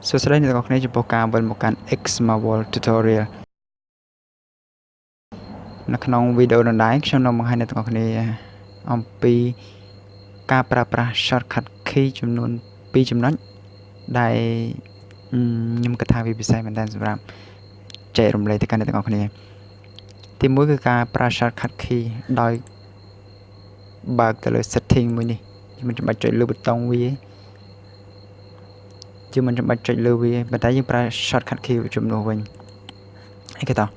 សួស្តីអ្នកទាំងអស់គ្នាចំពោះការវិលមកកាន់ Xmarvel Tutorial នៅក្នុងវីដេអូនេះខ្ញុំនឹងបង្ហាញអ្នកទាំងអស់គ្នាអំពីការប្រើប្រាស់ shortcut key ចំនួន2ចំណុចដែលខ្ញុំគិតថាវាពិសេសមែនទែនសម្រាប់ចែករំលែកទៅកាន់អ្នកទាំងអស់គ្នាទី1គឺការប្រើ shortcut key ដោយបើកទៅលើ setting មួយនេះមិនចាំបាច់ចុចលើប៊ូតុងវាជាមិនចាំបាច់ចុចលើវាប៉ុន្តែយើងប្រើ shortcut key ជំនួសវិញហើយគេតោះ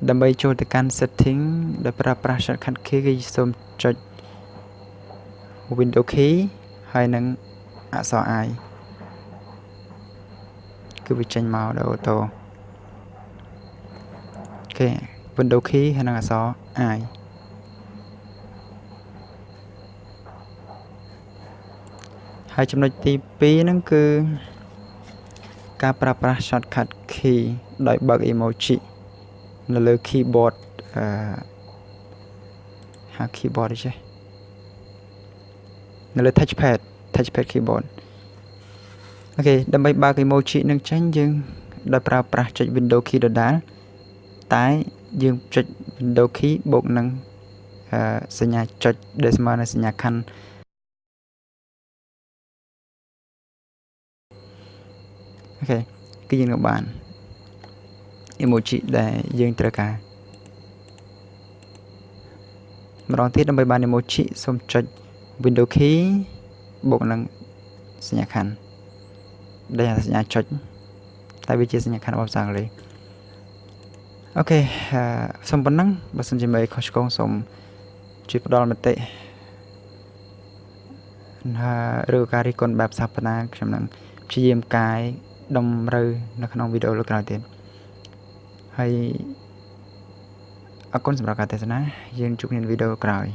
ដើម្បីចូលទៅកាន់ setting ដែលប្រើប្រាស់ shortcut key គឺសូមចុច window key ហើយនឹងអក្សរ I គឺវាចេញមកដល់អូតូអូខេ window key ហើយនឹងអក្សរ I ហើយចំណុចទី2ហ្នឹងគឺការប្រើប្រាស់ shortcut key ដោយបើក emoji នៅលើ keyboard ហៅ keyboard អីចេះនៅលើ touchpad keyboard អូខេដើម្បីបើក emoji នឹងចេញយើងដោយប្រើប្រាស់ចុច window key ដដែលតែយើងចុច window key បូកនឹងសញ្ញាចុចដែលស្មើនឹងសញ្ញាខណ្ឌអូខេគឺយើងនឹងបាន emoji ដែលយើងត្រូវការម្ដងទៀតដើម្បីបាន emoji សូមចុច window key បូកនឹងសញ្ញាខណ្ឌដែលសញ្ញាចុចតែវាជាសញ្ញាខណ្ឌរបស់ភាសាអង់គ្លេសអូខេសូមប៉ុណ្ណឹងបើសិនជាមេខុសឆ្គងសូមជួយផ្ដល់មតិឬការរិះគន់បែបសាធារណៈខ្ញុំនឹងព្យាយាមកែតម្រូវនៅក្នុងវីដេអូលើកក្រោយទៀតហើយអរគុណសម្រាប់ការទស្សនាយើងជួបគ្នានៅវីដេអូក្រោយ